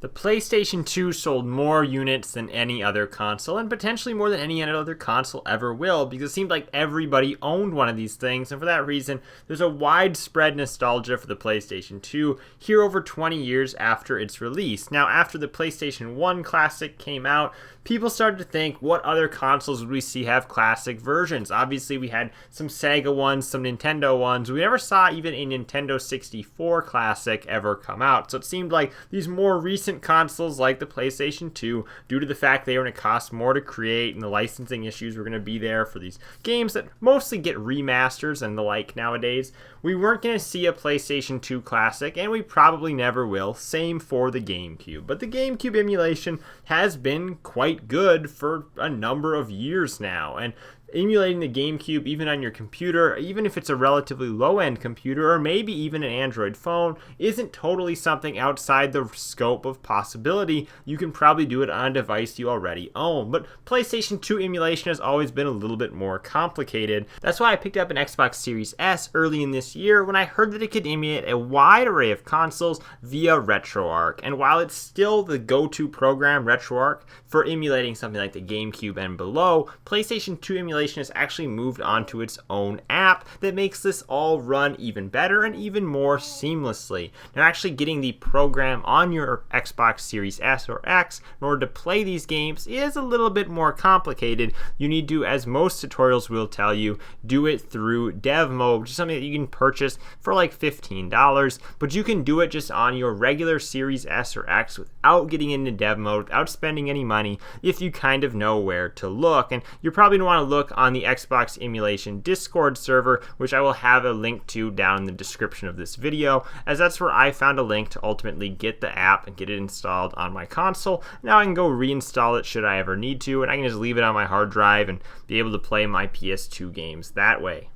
The PlayStation 2 sold more units than any other console, and potentially more than any other console ever will, because it seemed like everybody owned one of these things, and for that reason, there's a widespread nostalgia for the PlayStation 2 here over 20 years after its release. Now, after the PlayStation 1 Classic came out, people started to think, what other consoles would we see have classic versions? Obviously, we had some Sega ones, some Nintendo ones. We never saw even a Nintendo 64 Classic ever come out, so it seemed like these more recent consoles like the PlayStation 2, due to the fact they were going to cost more to create and the licensing issues were going to be there for these games that mostly get remasters and the like nowadays, we weren't going to see a PlayStation 2 Classic, and we probably never will. Same for the GameCube. But the GameCube emulation has been quite good for a number of years now, and emulating the GameCube even on your computer, even if it's a relatively low-end computer or maybe even an Android phone, isn't totally something outside the scope of possibility. You can probably do it on a device you already own. But PlayStation 2 emulation has always been a little bit more complicated. That's why I picked up an Xbox Series S early in this year when I heard that it could emulate a wide array of consoles via RetroArch. And while it's still the go-to program, RetroArch, for emulating something like the GameCube and below, PlayStation 2 emulation has actually moved on to its own app that makes this all run even better and even more seamlessly. Now, actually getting the program on your Xbox Series S or X in order to play these games is a little bit more complicated. You need to, as most tutorials will tell you, do it through dev mode, which is something that you can purchase for like $15, but you can do it just on your regular Series S or X without getting into dev mode, without spending any money, if you kind of know where to look. And you're probably going to want to look on the Xbox Emulation Discord server, which I will have a link to down in the description of this video, as that's where I found a link to ultimately get the app and get it installed on my console. Now I can go reinstall it should I ever need to, and I can just leave it on my hard drive and be able to play my PS2 games that way.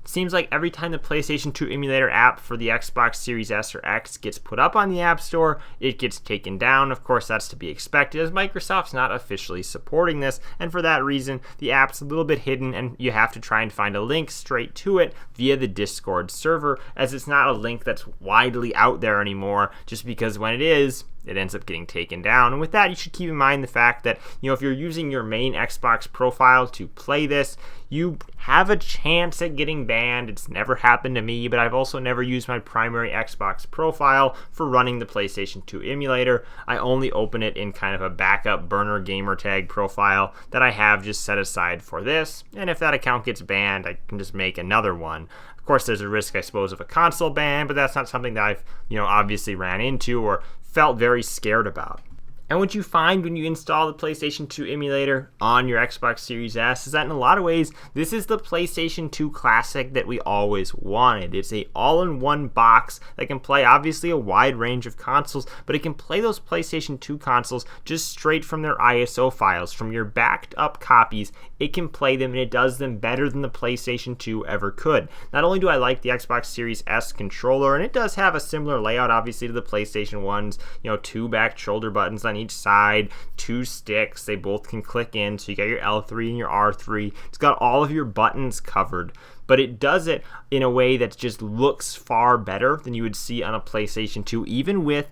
Seems like every time the PlayStation 2 emulator app for the Xbox Series S or X gets put up on the App Store, it gets taken down. Of course, that's to be expected, as Microsoft's not officially supporting this, and for that reason, the app's a little bit hidden, and you have to try and find a link straight to it via the Discord server, as it's not a link that's widely out there anymore, just because when it is, it ends up getting taken down. And with that, you should keep in mind the fact that, if you're using your main Xbox profile to play this, you have a chance at getting banned. It's never happened to me, but I've also never used my primary Xbox profile for running the PlayStation 2 emulator. I only open it in kind of a backup burner gamertag profile that I have just set aside for this, and if that account gets banned, I can just make another one. Of course, there's a risk, I suppose, of a console ban, but that's not something that I've, obviously ran into or felt very scared about. And what you find when you install the PlayStation 2 emulator on your Xbox Series S is that in a lot of ways, this is the PlayStation 2 Classic that we always wanted. It's a all-in-one box that can play obviously a wide range of consoles, but it can play those PlayStation 2 consoles just straight from their ISO files, from your backed up copies. It can play them, and it does them better than the PlayStation 2 ever could. Not only do I like the Xbox Series S controller, and it does have a similar layout obviously to the PlayStation 1's, two back shoulder buttons on each side, two sticks, they both can click in, so you got your L3 and your R3. It's got all of your buttons covered, but it does it in a way that just looks far better than you would see on a PlayStation 2, even with,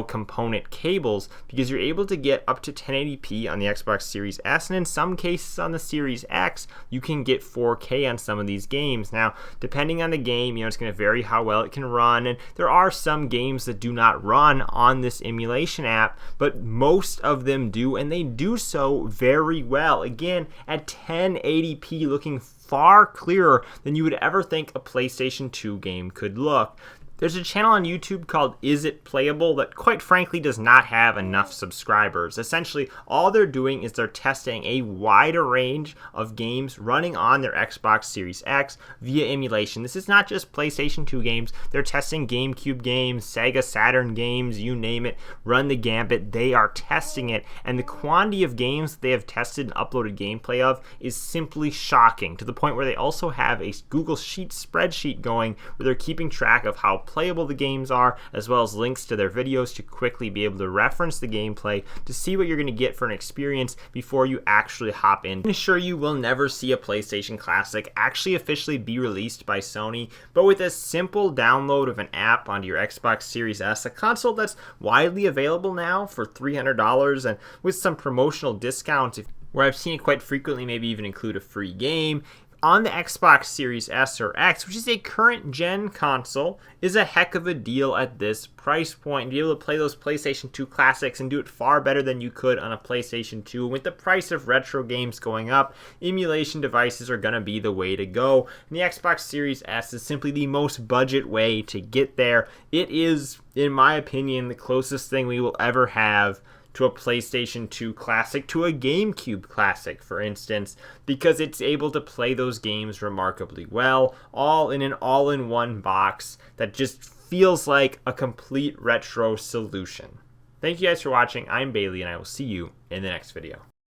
component cables, because you're able to get up to 1080p on the Xbox Series S, and in some cases on the Series X, you can get 4K on some of these games. Now, depending on the game, it's going to vary how well it can run, and there are some games that do not run on this emulation app, but most of them do, and they do so very well. Again, at 1080p, looking far clearer than you would ever think a PlayStation 2 game could look. There's a channel on YouTube called Is It Playable that quite frankly does not have enough subscribers. Essentially, all they're doing is they're testing a wider range of games running on their Xbox Series X via emulation. This is not just PlayStation 2 games. They're testing GameCube games, Sega Saturn games, you name it, run the gambit. They are testing it, and the quantity of games they have tested and uploaded gameplay of is simply shocking, to the point where they also have a Google Sheets spreadsheet going where they're keeping track of how playable the games are, as well as links to their videos to quickly be able to reference the gameplay to see what you're going to get for an experience before you actually hop in. I can assure you will never see a PlayStation Classic actually officially be released by Sony, but with a simple download of an app onto your Xbox Series S, a console that's widely available now for $300 and with some promotional discounts, where I've seen it quite frequently maybe even include a free game, on the Xbox Series S or X, which is a current gen console, is a heck of a deal at this price point. And be able to play those PlayStation 2 classics and do it far better than you could on a PlayStation 2. With the price of retro games going up, emulation devices are going to be the way to go. And the Xbox Series S is simply the most budget way to get there. It is, in my opinion, the closest thing we will ever have to a PlayStation 2 classic, to a GameCube classic, for instance, because it's able to play those games remarkably well, all in an all-in-one box that just feels like a complete retro solution. Thank you guys for watching. I'm Bailey, and I will see you in the next video.